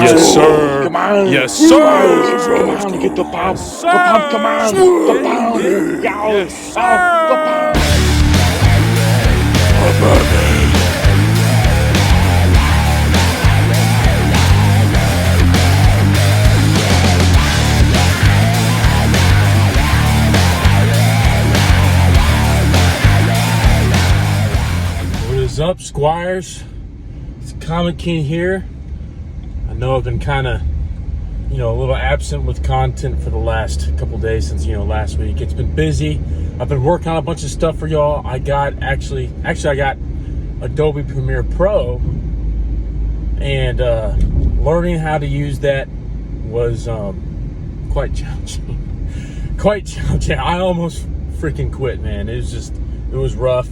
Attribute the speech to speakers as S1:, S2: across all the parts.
S1: Yes, sir.
S2: Come on.
S1: Yes, sir.
S2: Come on, get the pop.
S1: Yes,
S2: The pop, come on. The pound.
S1: Yes,
S2: The pound.
S3: What is up, Squires? It's Comic King here. I know I've been kind of, a little absent with content for the last couple days since, last week. It's been busy. I've been working on a bunch of stuff for y'all. I got Adobe Premiere Pro, and learning how to use that was quite challenging. Quite challenging. I almost freaking quit, man. It was rough,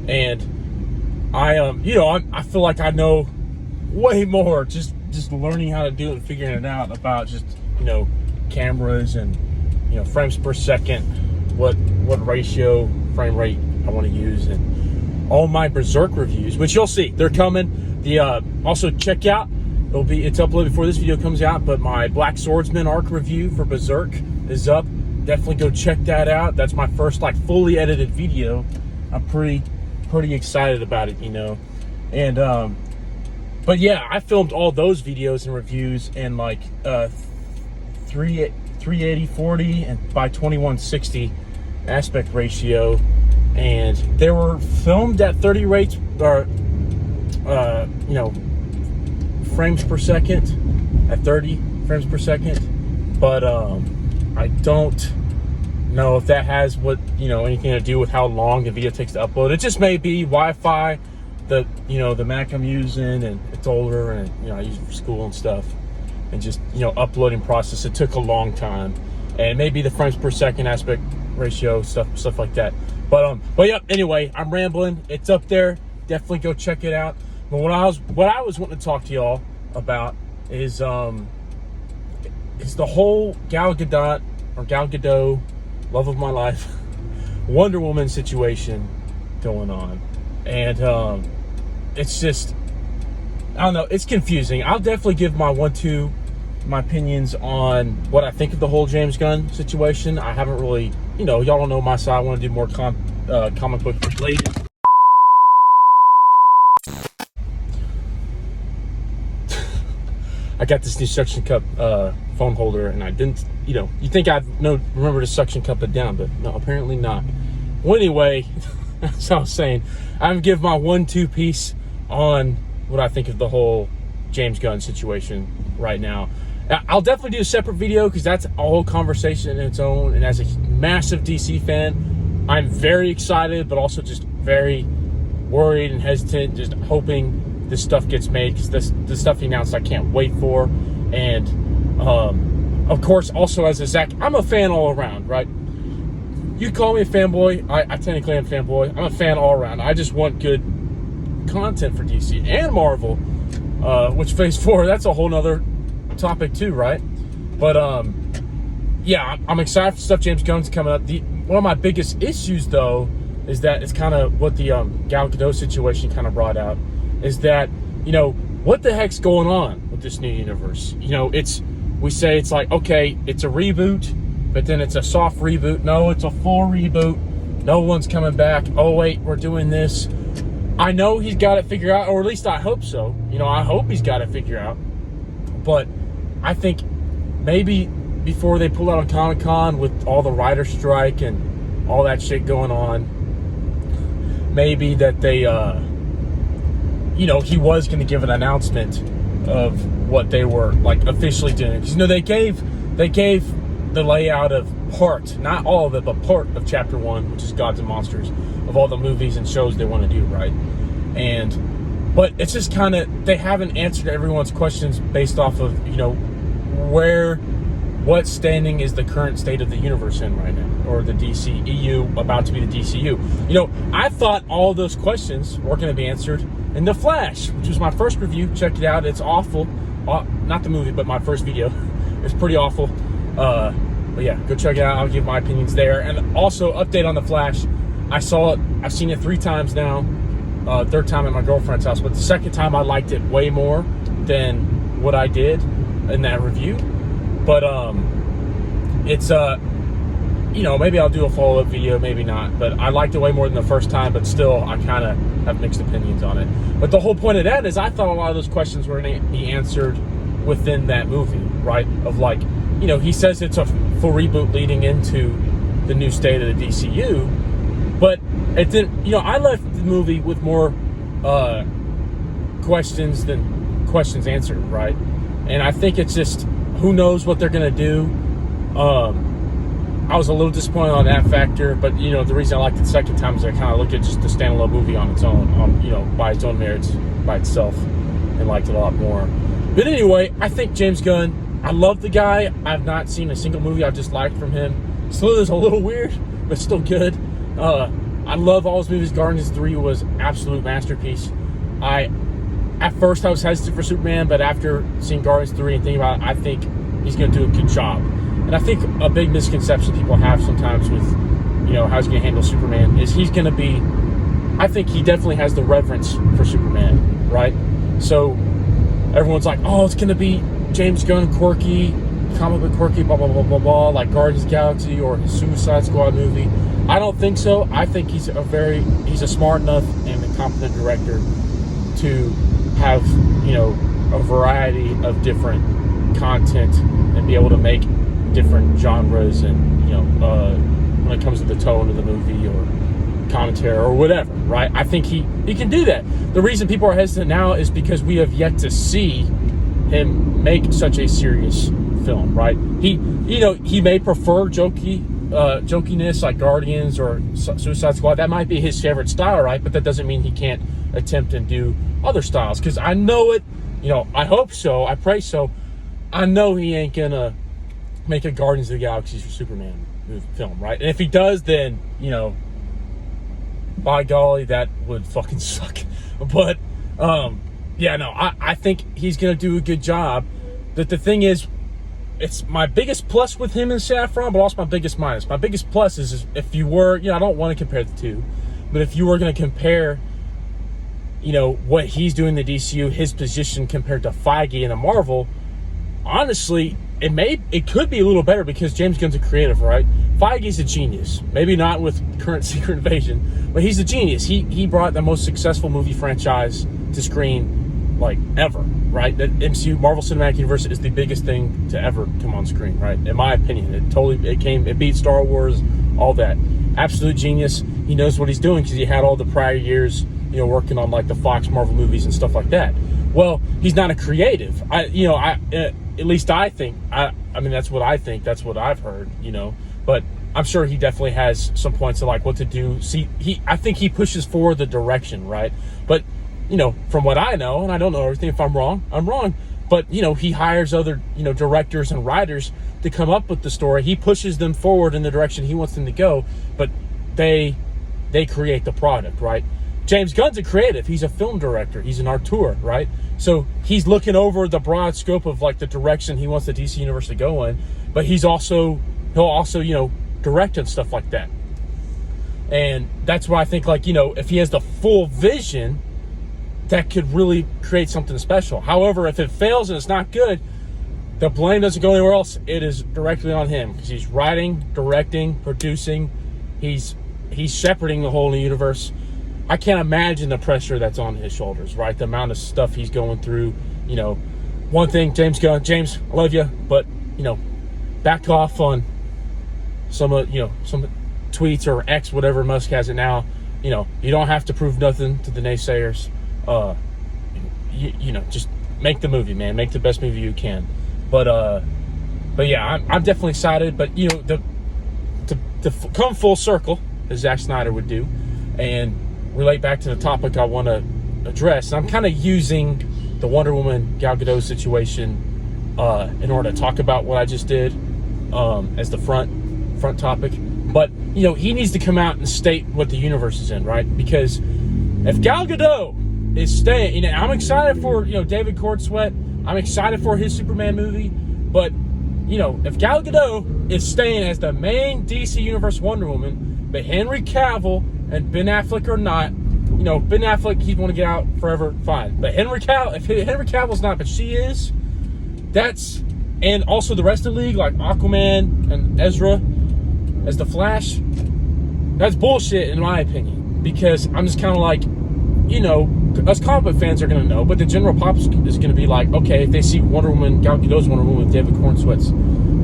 S3: and I feel like I know way more just learning how to do it and figuring it out about just cameras and frames per second, what ratio frame rate I want to use, and all my Berserk reviews, which you'll see they're coming. Also check out, it's uploaded before this video comes out, but my Black Swordsman arc review for Berserk is up. Definitely go check that out. That's my first fully edited video. I'm pretty excited about it, and but yeah, I filmed all those videos and reviews in 380 40 and by 2160 aspect ratio, and they were filmed at 30 rates or frames per second, at 30 frames per second. But I don't know if that has anything to do with how long the video takes to upload. It just may be Wi-Fi, the Mac I'm using, and it's older, and I use it for school and stuff, and just uploading process, it took a long time, and maybe the frames per second aspect ratio stuff like that. But yeah, anyway, I'm rambling. It's up there. Definitely go check it out. But what I was wanting to talk to y'all about is the whole Gal Gadot, love of my life, Wonder Woman situation going on. And it's just, I don't know, it's confusing. I'll definitely give my my opinions on what I think of the whole James Gunn situation. I haven't really, y'all don't know my side. I want to do more comic book related. I got this new suction cup phone holder, and I didn't, you think I'd remember to suction cup it down, but no, apparently not. Well, anyway, that's what I was saying. I'm gonna give my 1-2 piece on what I think of the whole James Gunn situation right now. I'll definitely do a separate video because that's a whole conversation in its own. And as a massive DC fan, I'm very excited, but also just very worried and hesitant, just hoping this stuff gets made, because the stuff he announced I can't wait for. And of course, also as a Zach, I'm a fan all around, right? You call me a fanboy, I technically am a fanboy. I'm a fan all around. I just want good content for DC and Marvel, which Phase 4, that's a whole nother topic too, right? But yeah, I'm excited for stuff James Gunn's coming up. One of my biggest issues, though, is that it's kind of what the Gal Gadot situation kind of brought out, is that, what the heck's going on with this new universe? We say it's like, okay, it's a reboot, but then it's a soft reboot. No, it's a full reboot. No one's coming back. Oh, wait, we're doing this. I know he's got it figured out, or at least I hope so. I hope he's got it figured out. But I think maybe before they pull out on Comic-Con with all the writer strike and all that shit going on, maybe that they, he was going to give an announcement of what they were officially doing. Because they gave the layout of part, not all of it, but part of Chapter 1, which is Gods and Monsters, of all the movies and shows they want to do, right? But it's just kind of, they haven't answered everyone's questions based off of, what standing is the current state of the universe in right now, or the DCEU, about to be the DCU. I thought all those questions were going to be answered in The Flash, which was my first review. Check it out. It's awful. Not the movie, but my first video. It's pretty awful. But yeah, go check it out. I'll give my opinions there. And also, update on The Flash. I saw it. I've seen it 3 times now. Third time at my girlfriend's house. But the second time, I liked it way more than what I did. in that review. But it's maybe I'll do a follow-up video, maybe not. But I liked it way more than the first time, but still I kind of have mixed opinions on it. But the whole point of that is I thought a lot of those questions were going to be answered within that movie, right? Of like, he says it's a full reboot leading into the new state of the DCU, but it didn't, I left the movie with more questions than questions answered, right? And I think it's just, who knows what they're going to do. I was a little disappointed on that factor, but the reason I liked it the second time is I kind of looked at just the standalone movie on its own, by its own merits, by itself, and liked it a lot more. But anyway, I think James Gunn, I love the guy. I've not seen a single movie I've disliked from him. Slither is a little weird, but still good. I love all his movies. Guardians 3 was an absolute masterpiece. At first I was hesitant for Superman, but after seeing Guardians 3 and thinking about it, I think he's going to do a good job. And I think a big misconception people have sometimes with, how he's going to handle Superman is he's going to be, I think he definitely has the reverence for Superman, right? So everyone's like, oh, it's going to be James Gunn quirky, comic book quirky, blah, blah, blah, blah, blah, like Guardians of the Galaxy or his Suicide Squad movie. I don't think so. I think he's a smart enough and a competent director to have, a variety of different content and be able to make different genres and, when it comes to the tone of the movie or commentary or whatever, right? I think he can do that. The reason people are hesitant now is because we have yet to see him make such a serious film, right? He may prefer jokiness like Guardians or Suicide Squad. That might be his favorite style, right? But that doesn't mean he can't attempt and do other styles, because I know it, I hope so, I pray so. I know he ain't gonna make a Guardians of the Galaxy or Superman film, right? And if he does, then, by golly, that would fucking suck. But, I think he's gonna do a good job. But the thing is, it's my biggest plus with him and Saffron, but also my biggest minus. My biggest plus is if you were, I don't want to compare the two, but if you were going to compare, what he's doing in the DCU, his position compared to Feige in the Marvel, honestly, it could be a little better because James Gunn's a creative, right? Feige's a genius. Maybe not with current Secret Invasion, but he's a genius. He brought the most successful movie franchise to screen, like, ever, right? The MCU, Marvel Cinematic Universe, is the biggest thing to ever come on screen, right? In my opinion, it beat Star Wars, all that. Absolute genius. He knows what he's doing because he had all the prior years, working on like the Fox Marvel movies and stuff like that. Well, he's not a creative. At least I think. I mean, that's what I think. That's what I've heard. But I'm sure he definitely has some points of like what to do. See, I think he pushes forward the direction, right? But from what I know, and I don't know everything. If I'm wrong, I'm wrong. But he hires other directors and writers to come up with the story. He pushes them forward in the direction he wants them to go. But they create the product, right? James Gunn's a creative. He's a film director. He's an auteur, right? So he's looking over the broad scope of like the direction he wants the DC universe to go in. But he'll also direct and stuff like that. And that's why I think if he has the full vision, that could really create something special. However, if it fails and it's not good, the blame doesn't go anywhere else. It is directly on him because he's writing, directing, producing. He's shepherding the whole universe. I can't imagine the pressure that's on his shoulders, right? The amount of stuff he's going through. One thing, James Gunn, James, I love you, but back off on some tweets or X, whatever Musk has it now. You don't have to prove nothing to the naysayers. Just make the movie, man. Make the best movie you can. But yeah, I'm definitely excited. But to come full circle, as Zack Snyder would do, and relate back to the topic I want to address. And I'm kind of using the Wonder Woman Gal Gadot situation in order to talk about what I just did as the front topic. But he needs to come out and state what the universe is in, right? Because if Gal Gadot is staying, I'm excited for David Cordsweat. I'm excited for his Superman movie. But if Gal Gadot is staying as the main DC Universe Wonder Woman, but Henry Cavill and Ben Affleck are not, Ben Affleck, he'd want to get out forever, fine. But if Henry Cavill's not, but she is, and also the rest of the league, like Aquaman and Ezra as the Flash, that's bullshit in my opinion, because I'm just kind of like, us comic book fans are going to know, but the general pop is going to be like, okay, if they see Wonder Woman, Gal Gadot's Wonder Woman with David Cornsweet's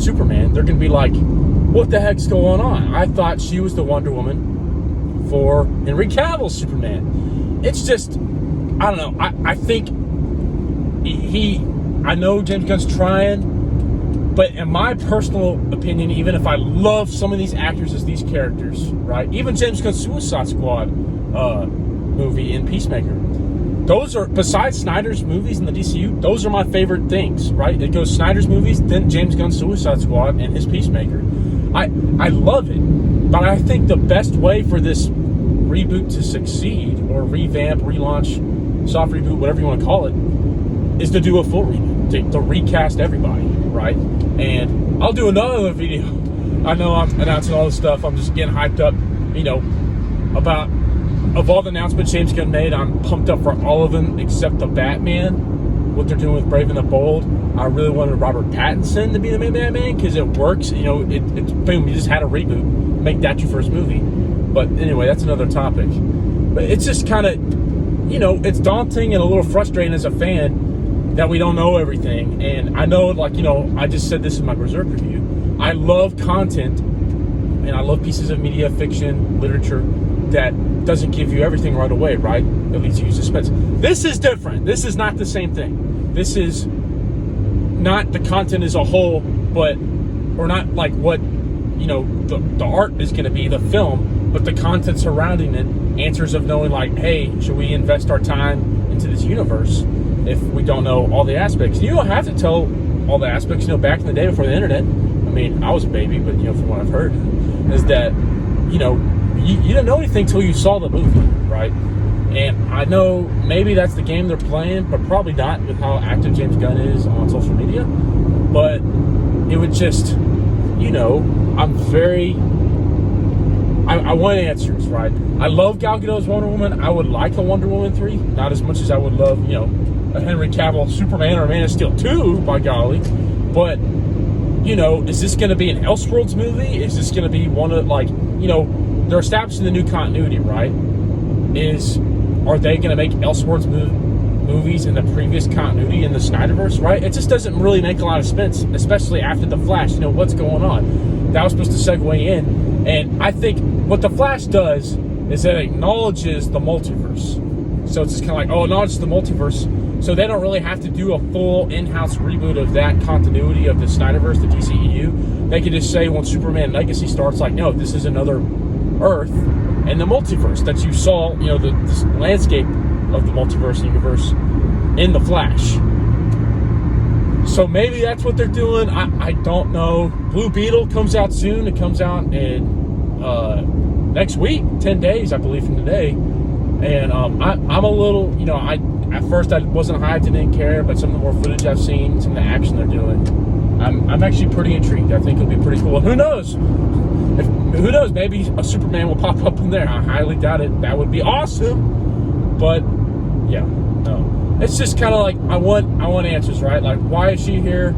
S3: Superman, they're going to be like, what the heck's going on? I thought she was the Wonder Woman for Henry Cavill's Superman. It's just, I don't know. I think I know James Gunn's trying, but in my personal opinion, even if I love some of these actors as these characters, right? Even James Gunn's Suicide Squad movie in Peacemaker, those are, besides Snyder's movies in the DCU, those are my favorite things, right? It goes Snyder's movies, then James Gunn's Suicide Squad, and his Peacemaker. I love it, but I think the best way for this reboot to succeed, or revamp, relaunch, soft reboot, whatever you want to call it, is to do a full reboot, to recast everybody, right? And I'll do another video. I know I'm announcing all this stuff. I'm just getting hyped up, about, of all the announcements James Gunn made, I'm pumped up for all of them except the Batman, what they're doing with Brave and the Bold. I really wanted Robert Pattinson to be the main Batman because it works. It's boom, you just had a reboot, make that your first movie. But anyway, that's another topic. But it's just kind of, it's daunting and a little frustrating as a fan that we don't know everything. And I know, I just said this in my Berserk review. I love content and I love pieces of media, fiction, literature that doesn't give you everything right away, right? It leads you to suspense. This is different. This is not the same thing. This is not the content as a whole, or not like what, the art is going to be, the film, but the content surrounding it, answers of knowing like, hey, should we invest our time into this universe if we don't know all the aspects? You don't have to tell all the aspects. Back in the day before the internet, I mean, I was a baby, but from what I've heard, is that, you didn't know anything until you saw the movie, right? And I know maybe that's the game they're playing, but probably not with how active James Gunn is on social media. But it would just, I'm very, I want answers, right? I love Gal Gadot's Wonder Woman. I would like a Wonder Woman 3, not as much as I would love, a Henry Cavill Superman or a Man of Steel 2, by golly. But, is this going to be an Elseworlds movie? Is this going to be one of, they're establishing the new continuity, right? Are they going to make Elseworlds movies in the previous continuity in the Snyderverse, right? It just doesn't really make a lot of sense, especially after The Flash. What's going on? That was supposed to segue in. And I think what The Flash does is it acknowledges the multiverse. So it's just kind of like, acknowledges the multiverse. So they don't really have to do a full in-house reboot of that continuity of the Snyderverse, the DCEU. They could just say when Superman Legacy starts, like, no, this is another Earth and the multiverse that you saw, the landscape of the multiverse universe in The Flash. So maybe that's what they're doing. I don't know. Blue Beetle comes out soon. It comes out in next week, 10 days, I believe, from today. And I'm a little, at first I wasn't hyped and didn't care, but some of the more footage I've seen, some of the action they're doing, I'm actually pretty intrigued. I think it'll be pretty cool. And who knows? Who knows? Maybe a Superman will pop up in there. I highly doubt it. That would be awesome. But yeah, no. It's just kind of like I want answers, right? Like, why is she here?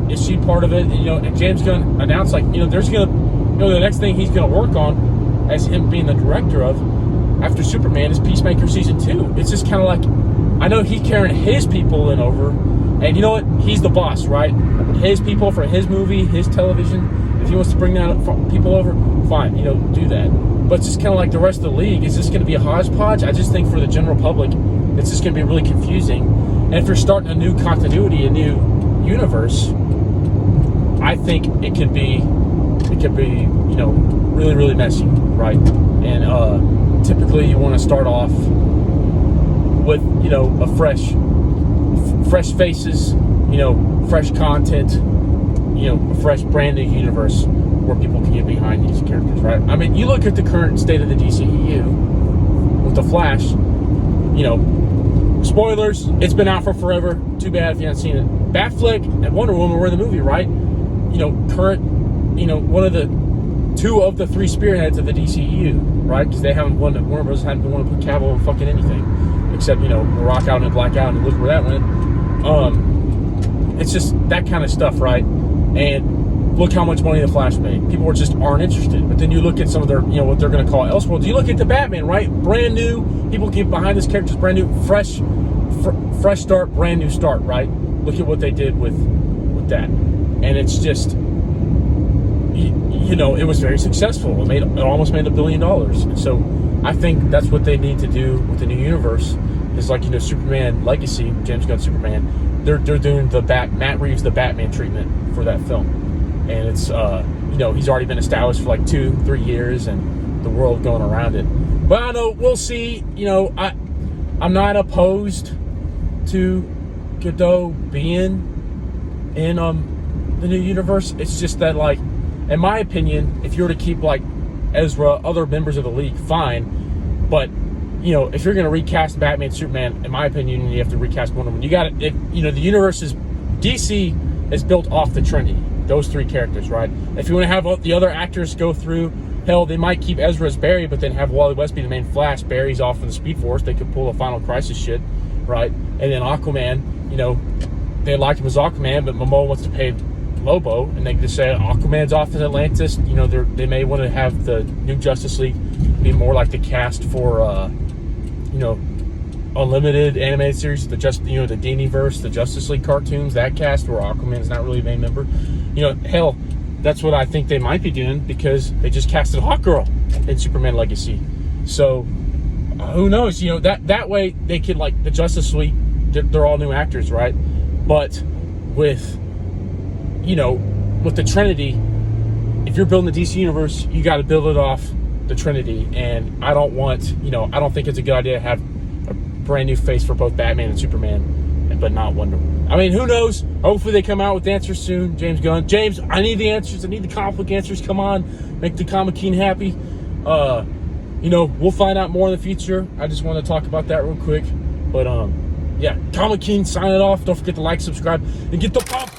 S3: Is she part of it? And James Gunn announced, there's the next thing he's gonna work on as him being the director of after Superman is Peacemaker season 2. It's just kind of like, I know he's carrying his people in over, and you know what? He's the boss, right? His people for his movie, his television. If he wants to bring that people over, fine, do that. But it's just kind of like the rest of the league. Is this going to be a hodgepodge? I just think for the general public, it's just going to be really confusing. And if you're starting a new continuity, a new universe, I think it could be, really, really messy, right? And typically you want to start off with, a fresh faces, fresh content, a fresh brand new universe where people can get behind these characters, right? I mean, you look at the current state of the DCEU with The Flash, spoilers, it's been out for forever. Too bad if you haven't seen it. Batfleck and Wonder Woman were in the movie, right? Current, one of the 2 of the 3 spearheads of the DCEU, right? Because they haven't Warner Bros. Haven't been wanting to put Cavill in fucking anything except, Rock Out and Black Out, and look where that went. it's just that kind of stuff, right? And look how much money the Flash made. People just aren't interested. But then you look at some of their, what they're going to call Elseworlds. You look at the Batman, right? Brand new. People get behind this character's brand new, fresh start, brand new start, right? Look at what they did with that, and it's just, it was very successful. It almost made $1 billion. And so I think that's what they need to do with the new universe. Is like, Superman Legacy, James Gunn's Superman. They're doing Matt Reeves the Batman treatment for that film, and it's he's already been established for like 2-3 years, and the world going around it. But I don't know, we'll see. I'm not opposed to Godot being in the new universe. It's just that, like, in my opinion, if you were to keep like Ezra, other members of the League, fine. But if you're going to recast Batman, Superman, in my opinion, you have to recast Wonder Woman. You got to, the universe is, DC is built off the Trinity, those 3 characters, right? If you want to have the other actors go through, hell, they might keep Ezra as Barry, but then have Wally West be the main Flash. Barry's off in the Speed Force. They could pull a Final Crisis shit, right? And then Aquaman, they like him as Aquaman, but Momoa wants to pay Lobo, and they can just say Aquaman's off in Atlantis. They may want to have the new Justice League be more like the cast for, Unlimited animated series, the Diniverse, the Justice League cartoons, that cast where Aquaman's not really a main member. Hell, that's what I think they might be doing, because they just casted Hawkgirl in Superman Legacy. So who knows? That way they could, like, the Justice League, they're all new actors, right? But with the Trinity, if you're building the DC universe, you got to build it off the Trinity. And I don't think it's a good idea to have a brand new face for both Batman and Superman, but not Wonder Woman. I mean, who knows? Hopefully they come out with answers soon. James Gunn. James, I need the answers. I need the comic book answers. Come on, make the Comic King happy. We'll find out more in the future. I just want to talk about that real quick. But yeah, Comic King signing off. Don't forget to like, subscribe, and get the pop.